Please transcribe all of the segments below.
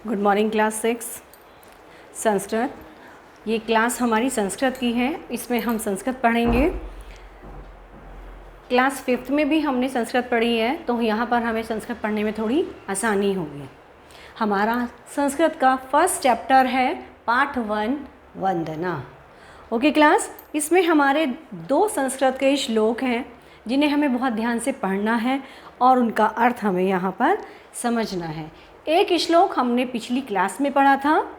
Good morning class 6 Sanskrit. ये class हमारी संस्कृत की है। इसमें हम संस्कृत पढ़ेंगे। क्लास 5th में भी हमने संस्कृत पढ़ी है, तो यहाँ पर हमें संस्कृत पढ़ने में थोड़ी आसानी होगी। हमारा संस्कृत का फर्स्ट चैप्टर है पाठ 1 वंदना। ओके क्लास, इसमें हमारे 2 संस्कृत के श्लोक हैं जिन्हें हमें बहुत ध्यान से पढ़ना है और उनका अर्थ हमें यहाँ पर समझना है। एक श्लोक हमने पिछली क्लास में पढ़ा था,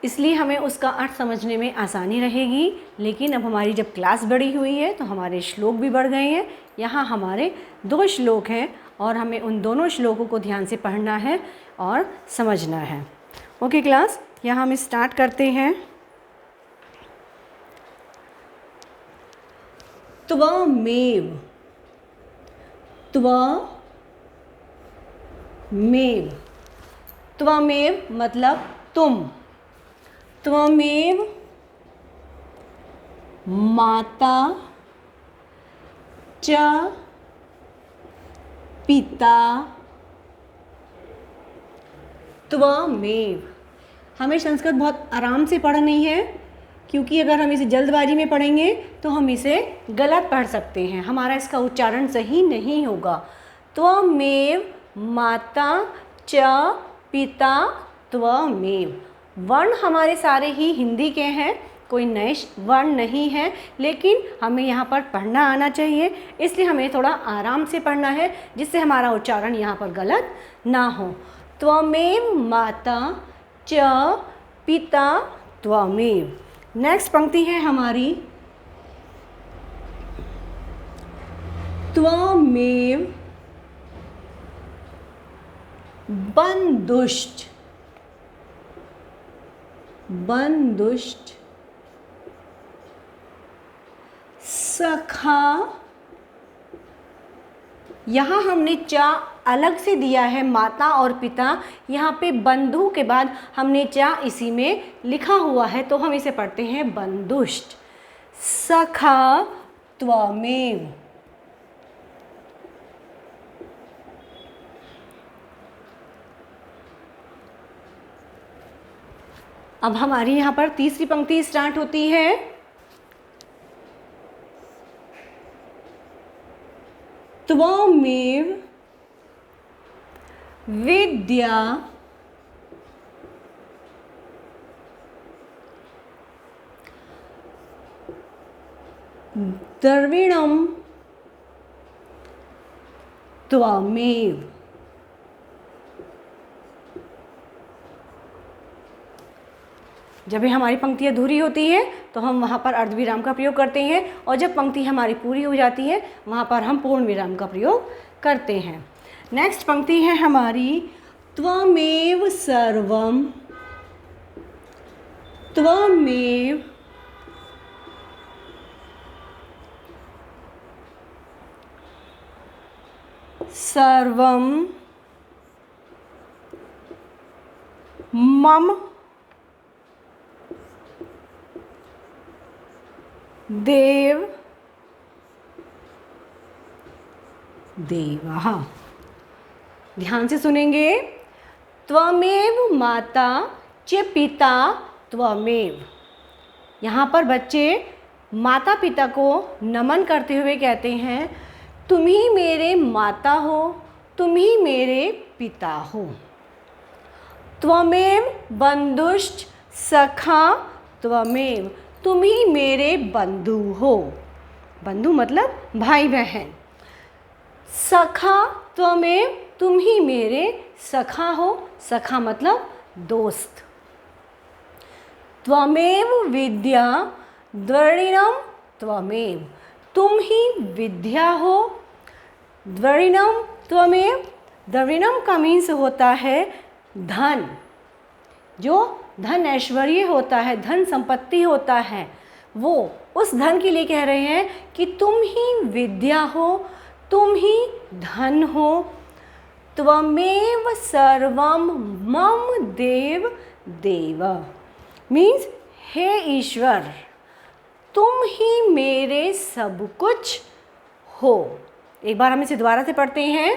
इसलिए हमें उसका अर्थ समझने में आसानी रहेगी। लेकिन अब हमारी जब क्लास बढ़ी हुई है तो हमारे श्लोक भी बढ़ गए हैं। यहाँ हमारे 2 श्लोक हैं और हमें उन दोनों श्लोकों को ध्यान से पढ़ना है और समझना है। ओके क्लास, यहाँ हम स्टार्ट करते हैं। त्वमेव, त्वमेव, त्वमेव मतलब तुम। त्वमेव माता च पिता त्वमेव। हमें संस्कृत बहुत आराम से पढ़नी है, क्योंकि अगर हम इसे जल्दबाजी में पढ़ेंगे तो हम इसे गलत पढ़ सकते हैं, हमारा इसका उच्चारण सही नहीं होगा। त्वमेव माता च पिता त्वमेव। वर्ण हमारे सारे ही हिंदी के हैं, कोई नए वर्ण नहीं है, लेकिन हमें यहाँ पर पढ़ना आना चाहिए, इसलिए हमें थोड़ा आराम से पढ़ना है जिससे हमारा उच्चारण यहाँ पर गलत ना हो। त्वमेव माता च पिता त्वमेव। नेक्स्ट पंक्ति है हमारी, त्वमेव बंधुश्च, बंधुश्च सखा। यहाँ हमने चा अलग से दिया है, माता और पिता। यहाँ पे बंधु के बाद हमने चा इसी में लिखा हुआ है, तो हम इसे पढ़ते हैं बंधुश्च सखा त्वमेव। अब हमारी यहाँ पर तीसरी पंक्ति स्टार्ट होती है। त्वमेव विद्या द्रविणम त्वमेव। जब भी हमारी पंक्ति अधूरी होती है तो हम वहाँ पर अर्धविराम का प्रयोग करते हैं, और जब पंक्ति हमारी पूरी हो जाती है वहाँ पर हम पूर्ण विराम का प्रयोग करते हैं। नेक्स्ट पंक्ति है हमारी, त्वमेव सर्वम, त्वमेव सर्वम मम देव देवः। ध्यान से सुनेंगे। त्वमेव माता च पिता त्वमेव। यहाँ पर बच्चे माता पिता को नमन करते हुए कहते हैं, तुम ही मेरे माता हो, तुम ही मेरे पिता हो। त्वमेव बंधुश्च सखा त्वमेव। तुम ही मेरे बंधु हो। बंधु मतलब भाई बहन। सखा त्वमेव, तुम ही मेरे सखा हो। सखा मतलब दोस्त। त्वमेव विद्या द्रविणम त्वमेव। तुम ही विद्या हो। द्रविणम त्वमेव। द्रविणम का मीन्स होता है धन। जो धन ऐश्वर्य होता है, धन संपत्ति होता है, वो उस धन के लिए कह रहे हैं कि तुम ही विद्या हो, तुम ही धन हो। त्वमेव सर्वम मम देव देव। मीन्स हे ईश्वर, तुम ही मेरे सब कुछ हो। एक बार हम इसे दोबारा से पढ़ते हैं।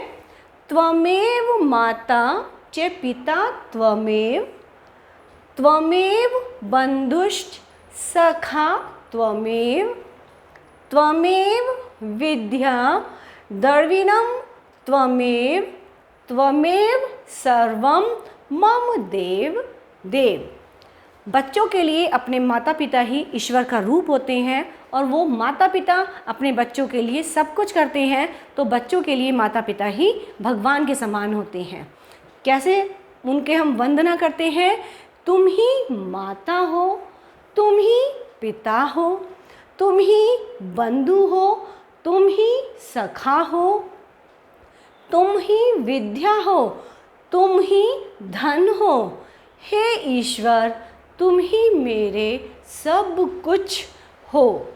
त्वमेव माता च पिता त्वमेव, त्वमेव बन्धुश्च सखा त्वमेव, त्वमेव विद्या द्रविणं त्वमेव, त्वमेव सर्वं मम देव देव। बच्चों के लिए अपने माता पिता ही ईश्वर का रूप होते हैं और वो माता पिता अपने बच्चों के लिए सब कुछ करते हैं, तो बच्चों के लिए माता पिता ही भगवान के समान होते हैं। कैसे उनके हम वंदना करते हैं? तुम ही माता हो, तुम ही पिता हो, तुम ही बंधु हो, तुम ही सखा हो, तुम ही विद्या हो, तुम ही धन हो। हे ईश्वर, तुम ही मेरे सब कुछ हो।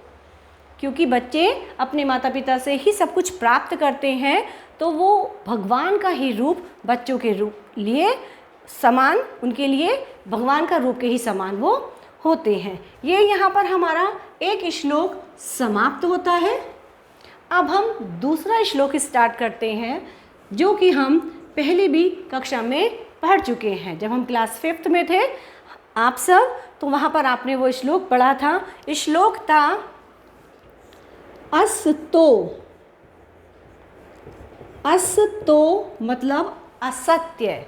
क्योंकि बच्चे अपने माता पिता से ही सब कुछ प्राप्त करते हैं, तो वो भगवान का ही रूप बच्चों के रूप लिए समान, उनके लिए भगवान का रूप के ही समान वो होते हैं। ये यहाँ पर हमारा एक श्लोक समाप्त होता है। अब हम दूसरा श्लोक स्टार्ट करते हैं, जो कि हम पहले भी कक्षा में पढ़ चुके हैं। जब हम क्लास 5th में थे आप सब, तो वहाँ पर आपने वो श्लोक पढ़ा था। श्लोक था असतो, असतो मतलब असत्य,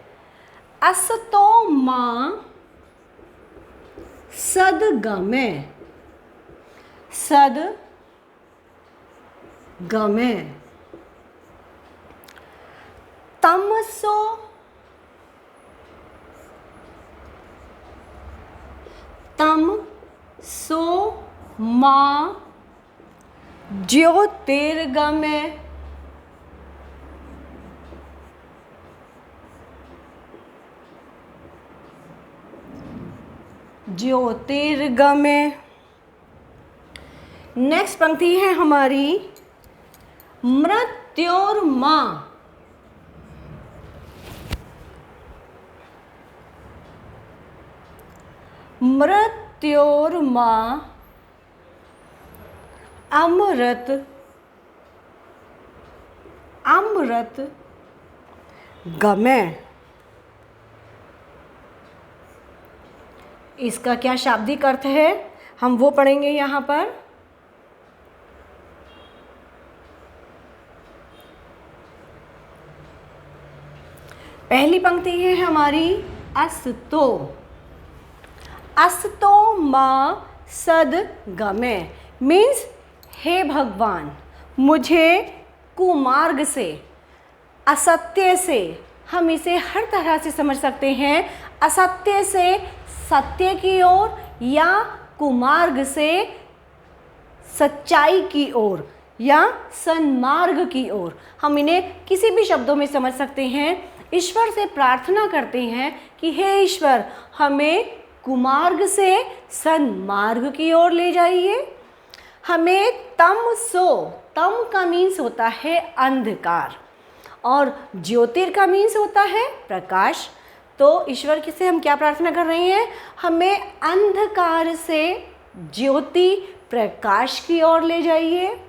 असतो मां सद्गमे, सद्गमे, तमसो तमसो मां ज्योतिर्गमे, ज्योतिर्गमे। नेक्स्ट पंक्ति है हमारी मृत्योर्मा, मृत्योर्मा अमृत, अमृत गमे। इसका क्या शाब्दिक अर्थ है हम वो पढ़ेंगे यहाँ पर। पहली पंक्ति है हमारी असतो, असतो मां सद्गमे मीन्स हे भगवान, मुझे कुमार्ग से, असत्य से, हम इसे हर तरह से समझ सकते हैं, असत्य से सत्य की ओर या कुमार्ग से सच्चाई की ओर या सन्मार्ग की ओर, हम इन्हें किसी भी शब्दों में समझ सकते हैं। ईश्वर से प्रार्थना करते हैं कि हे ईश्वर, हमें कुमार्ग से सन्मार्ग की ओर ले जाइए। हमें तमसो, तम का मीन्स होता है अंधकार और ज्योतिर का मीन्स होता है प्रकाश। तो ईश्वर से हम क्या प्रार्थना कर रहे हैं? हमें अंधकार से ज्योति प्रकाश की ओर ले जाइए।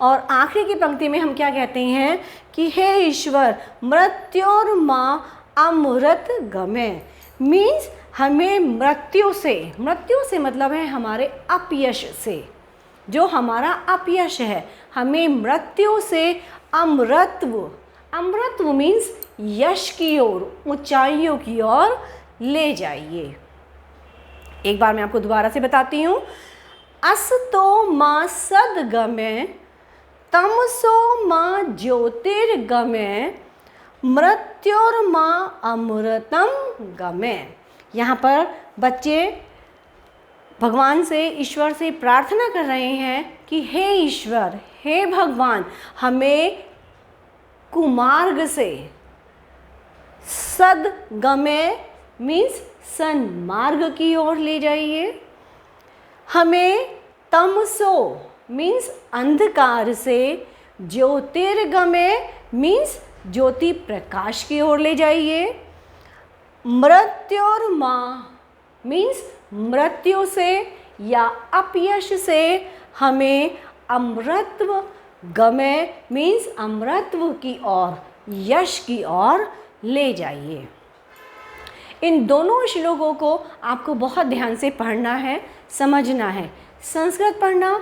और आखिरी की पंक्ति में हम क्या कहते हैं कि हे ईश्वर, मृत्योर्मा अमृत गमे मीन्स हमें मृत्यु से, मृत्यु से मतलब है हमारे अपयश से, जो हमारा अपयश है, हमें मृत्यु से अमृतत्व, अमृतत्व मीन्स यश की ओर, ऊंचाइयों की ओर ले जाइए। एक बार मैं आपको दोबारा से बताती हूँ। असतो मां सद्गमे, तमसो मां ज्योतिर्गमे, मृत्योर्मा अमृतम गमे। यहाँ पर बच्चे भगवान से, ईश्वर से प्रार्थना कर रहे हैं कि हे ईश्वर, हे भगवान, हमें कुमार्ग से, सद्गमे मीन्स सन्मार्ग की ओर ले जाइए। हमें तमसो मीन्स अंधकार से, ज्योतिर्गमे मीन्स ज्योति प्रकाश की ओर ले जाइए। मृत्योर्मा मीन्स मृत्यु से या अपयश से हमें अमृतत्व गमे मीन्स अमृतत्व की ओर, यश की ओर ले जाइए। इन दोनों श्लोकों को आपको बहुत ध्यान से पढ़ना है, समझना है। संस्कृत पढ़ना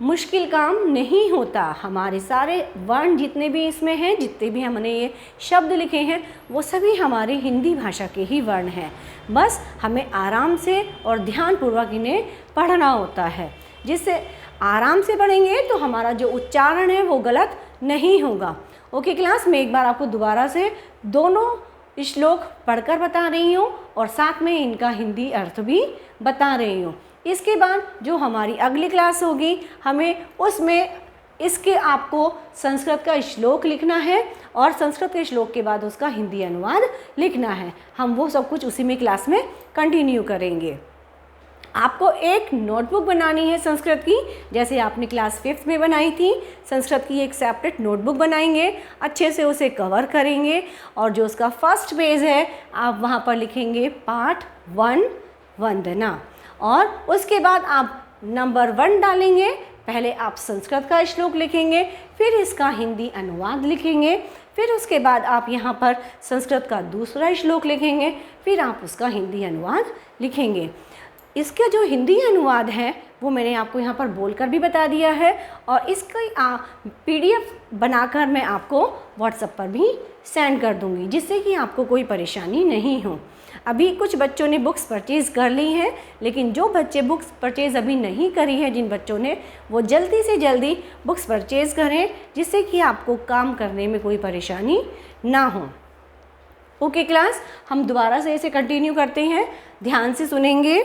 मुश्किल काम नहीं होता। हमारे सारे वर्ण जितने भी इसमें हैं, जितने भी हमने ये शब्द लिखे हैं, वो सभी हमारी हिंदी भाषा के ही वर्ण हैं। बस हमें आराम से और ध्यानपूर्वक इन्हें पढ़ना होता है। जिससे आराम से पढ़ेंगे तो हमारा जो उच्चारण है वो गलत नहीं होगा। ओके क्लास, मैं एक बार आपको दोबारा से दोनों श्लोक पढ़कर बता रही हूँ और साथ में इनका हिंदी अर्थ भी बता रही हूँ। इसके बाद जो हमारी अगली क्लास होगी, हमें उसमें इसके आपको संस्कृत का श्लोक लिखना है और संस्कृत के श्लोक के बाद उसका हिंदी अनुवाद लिखना है। हम वो सब कुछ उसी में क्लास में कंटिन्यू करेंगे। आपको एक नोटबुक बनानी है संस्कृत की, जैसे आपने क्लास 5th में बनाई थी। संस्कृत की एक सेपरेट नोटबुक बनाएंगे, अच्छे से उसे कवर करेंगे और जो उसका फर्स्ट पेज है आप वहाँ पर लिखेंगे पाठ 1 वंदना और उसके बाद आप नंबर 1 डालेंगे। पहले आप संस्कृत का श्लोक लिखेंगे, फिर इसका हिंदी अनुवाद लिखेंगे, फिर उसके बाद आप यहाँ पर संस्कृत का दूसरा श्लोक लिखेंगे, फिर आप उसका हिंदी अनुवाद लिखेंगे। इसका जो हिंदी अनुवाद है वो मैंने आपको यहाँ पर बोलकर भी बता दिया है और इसका PDF बनाकर मैं आपको WhatsApp पर भी सेंड कर दूँगी, जिससे कि आपको कोई परेशानी नहीं हो। अभी कुछ बच्चों ने बुक्स परचेज़ कर ली हैं, लेकिन जो बच्चे बुक्स परचेज़ अभी नहीं करी है, जिन बच्चों ने, वो जल्दी से जल्दी बुक्स परचेज़ करें, जिससे कि आपको काम करने में कोई परेशानी ना हो। ओके क्लास, हम दोबारा से इसे कंटिन्यू करते हैं, ध्यान से सुनेंगे।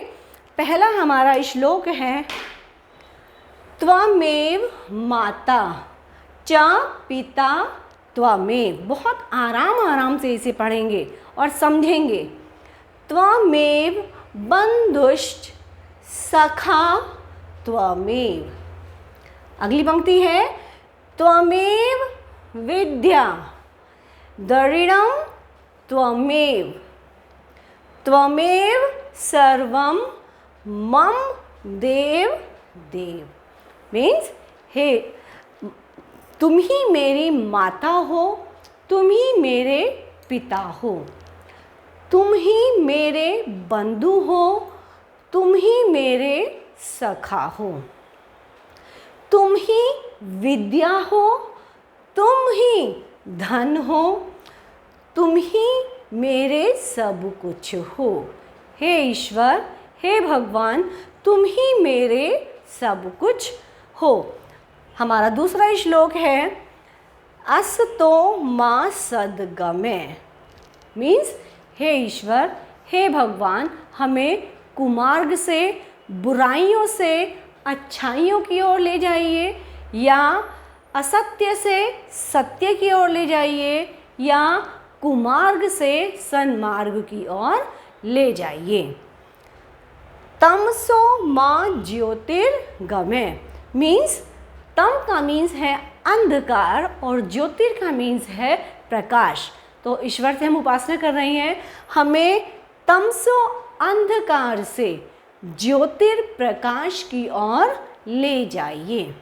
पहला हमारा श्लोक है त्वमेव माता च पिता त्वमेव। बहुत आराम से इसे पढ़ेंगे और समझेंगे। त्वमेव बंधुश्च सखा त्वमेव। अगली पंक्ति है त्वमेव विद्या दृढ़ं त्वमेव त्वमेव सर्वं मम देव देव। मीन्स हे, तुम ही मेरी माता हो, तुम ही मेरे पिता हो, तुम ही मेरे बंधु हो, तुम ही मेरे सखा हो, तुम ही विद्या हो, तुम ही धन हो, तुम ही मेरे सब कुछ हो। हे ईश्वर, हे भगवान, तुम ही मेरे सब कुछ हो। हमारा दूसरा श्लोक है असतो मा सद्गमे। मीन्स हे ईश्वर, हे भगवान, हमें कुमार्ग से, बुराइयों से अच्छाइयों की ओर ले जाइए, या असत्य से सत्य की ओर ले जाइए, या कुमार्ग से सन्मार्ग की ओर ले जाइए। तमसो मां ज्योतिर्गमे। मीन्स तम का मीन्स है अंधकार और ज्योतिर का मीन्स है प्रकाश। तो ईश्वर से हम उपासना कर रहे हैं, हमें तमसो अंधकार से ज्योतिर्प्रकाश की ओर ले जाइए।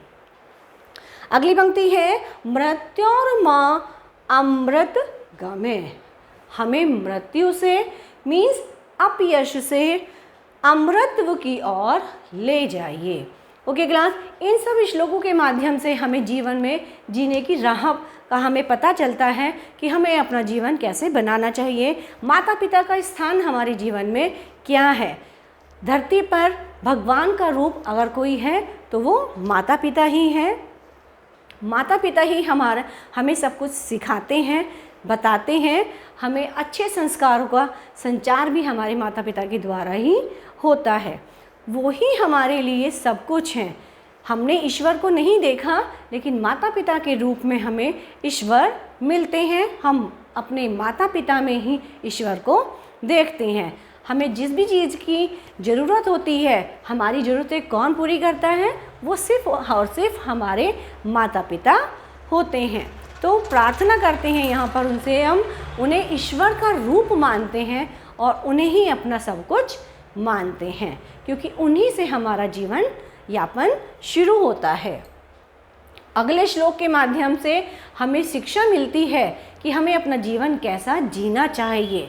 अगली पंक्ति है मृत्योर्मा अमृत गमे। हमें मृत्यु से मीन्स अपयश से अमृतत्व की ओर ले जाइए। ओके क्लास, इन सब श्लोकों के माध्यम से हमें जीवन में जीने की राह का हमें पता चलता है कि हमें अपना जीवन कैसे बनाना चाहिए। माता पिता का स्थान हमारे जीवन में क्या है। धरती पर भगवान का रूप अगर कोई है तो वो माता पिता ही हैं। माता पिता ही हमें सब कुछ सिखाते हैं, बताते हैं। हमें अच्छे संस्कारों का संचार भी हमारे माता पिता के द्वारा ही होता है। वो ही हमारे लिए सब कुछ हैं। हमने ईश्वर को नहीं देखा, लेकिन माता पिता के रूप में हमें ईश्वर मिलते हैं। हम अपने माता पिता में ही ईश्वर को देखते हैं। हमें जिस भी चीज़ की ज़रूरत होती है, हमारी ज़रूरतें कौन पूरी करता है? वो सिर्फ और सिर्फ हमारे माता पिता होते हैं। तो प्रार्थना करते हैं यहाँ पर उनसे, हम उन्हें ईश्वर का रूप मानते हैं और उन्हें ही अपना सब कुछ मानते हैं, क्योंकि उन्हीं से हमारा जीवन यापन शुरू होता है। अगले श्लोक के माध्यम से हमें शिक्षा मिलती है कि हमें अपना जीवन कैसा जीना चाहिए।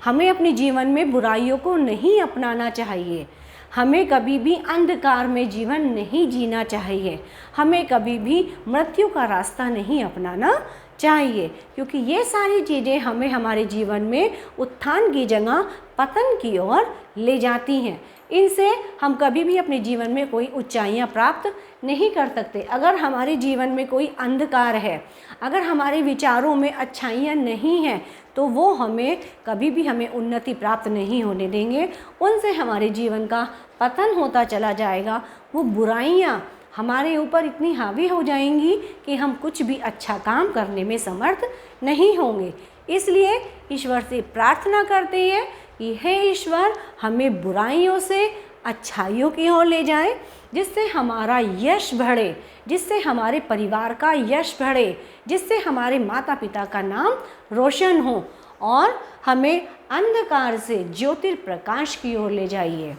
हमें अपने जीवन में बुराइयों को नहीं अपनाना चाहिए। हमें कभी भी अंधकार में जीवन नहीं जीना चाहिए। हमें कभी भी मृत्यु का रास्ता नहीं अपनाना चाहिए, क्योंकि ये सारी चीज़ें हमें हमारे जीवन में उत्थान की जगह पतन की ओर ले जाती हैं। इनसे हम कभी भी अपने जीवन में कोई ऊंचाइयां प्राप्त नहीं कर सकते। अगर हमारे जीवन में कोई अंधकार है, अगर हमारे विचारों में अच्छाइयां नहीं हैं, तो वो हमें कभी भी हमें उन्नति प्राप्त नहीं होने देंगे। उनसे हमारे जीवन का पतन होता चला जाएगा। वो बुराइयां हमारे ऊपर इतनी हावी हो जाएंगी कि हम कुछ भी अच्छा काम करने में समर्थ नहीं होंगे। इसलिए ईश्वर से प्रार्थना करते हैं कि हे ईश्वर, हमें बुराइयों से अच्छाइयों की ओर ले जाएं, जिससे हमारा यश बढ़े, जिससे हमारे परिवार का यश बढ़े, जिससे हमारे माता पिता का नाम रोशन हो, और हमें अंधकार से ज्योतिर्प्रकाश की ओर ले जाइए।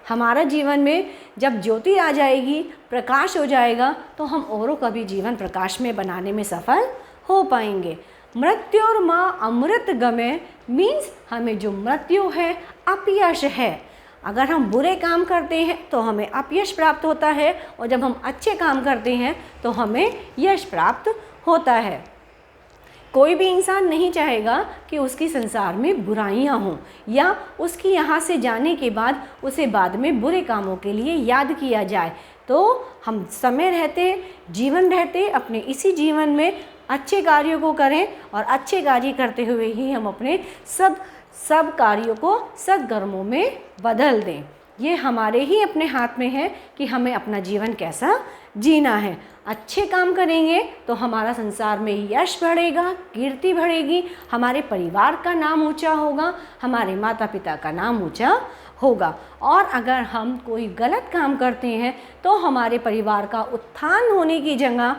हमारा जीवन में जब ज्योति आ जाएगी, प्रकाश हो जाएगा, तो हम औरों का भी जीवन प्रकाश में बनाने में सफल हो पाएंगे। मृत्योर्मा अमृत गमे मीन्स हमें जो मृत्यु है, अपयश है। अगर हम बुरे काम करते हैं तो हमें अपयश प्राप्त होता है, और जब हम अच्छे काम करते हैं तो हमें यश प्राप्त होता है। कोई भी इंसान नहीं चाहेगा कि उसकी संसार में बुराइयां हों, या उसकी यहाँ से जाने के बाद उसे बाद में बुरे कामों के लिए याद किया जाए। तो हम समय रहते, जीवन रहते, अपने इसी जीवन में अच्छे कार्यों को करें, और अच्छे कार्य करते हुए ही हम अपने सब कार्यों को सद्कर्मों में बदल दें। ये हमारे ही अपने हाथ में है कि हमें अपना जीवन कैसा जीना है। अच्छे काम करेंगे तो हमारा संसार में यश बढ़ेगा, कीर्ति बढ़ेगी, हमारे परिवार का नाम ऊंचा होगा, हमारे माता पिता का नाम ऊंचा होगा। और अगर हम कोई गलत काम करते हैं तो हमारे परिवार का उत्थान होने की जगह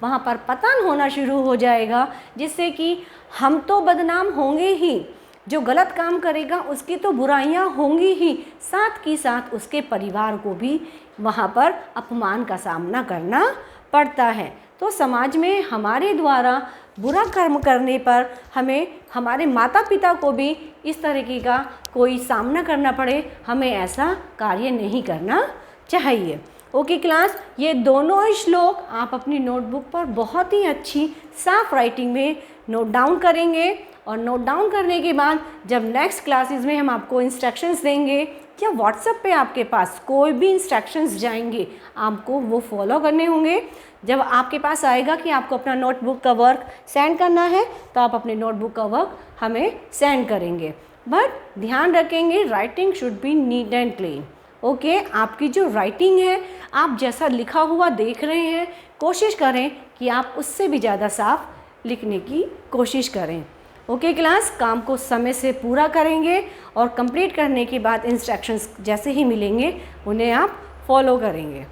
वहाँ पर पतन होना शुरू हो जाएगा, जिससे कि हम तो बदनाम होंगे ही, जो गलत काम करेगा उसकी तो बुराइयां होंगी ही, साथ ही साथ उसके परिवार को भी वहाँ पर अपमान का सामना करना पड़ता है। तो समाज में हमारे द्वारा बुरा कर्म करने पर हमें हमारे माता पिता को भी इस तरीके का कोई सामना करना पड़े, हमें ऐसा कार्य नहीं करना चाहिए। ओके क्लास, ये दोनों श्लोक आप अपनी नोटबुक पर बहुत ही अच्छी साफ राइटिंग में नोट डाउन करेंगे, और नोट डाउन करने के बाद जब नेक्स्ट क्लासेस में हम आपको इंस्ट्रक्शंस देंगे, या व्हाट्सएप पे आपके पास कोई भी इंस्ट्रक्शंस जाएंगे, आपको वो फॉलो करने होंगे। जब आपके पास आएगा कि आपको अपना नोटबुक का वर्क सेंड करना है, तो आप अपने नोटबुक का वर्क हमें सेंड करेंगे। बट ध्यान रखेंगे, writing should be neat and clean. Okay, आपकी जो राइटिंग है, आप जैसा लिखा हुआ देख रहे हैं, कोशिश करें कि आप उससे भी ज़्यादा साफ लिखने की कोशिश करें। ओके क्लास, काम को समय से पूरा करेंगे, और कंप्लीट करने के बाद इंस्ट्रक्शंस जैसे ही मिलेंगे उन्हें आप फॉलो करेंगे।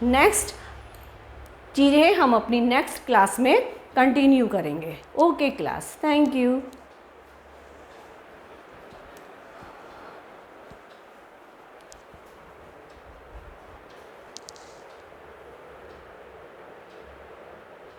नेक्स्ट चीज़ें हम अपनी नेक्स्ट क्लास में कंटिन्यू करेंगे। Okay class, thank you.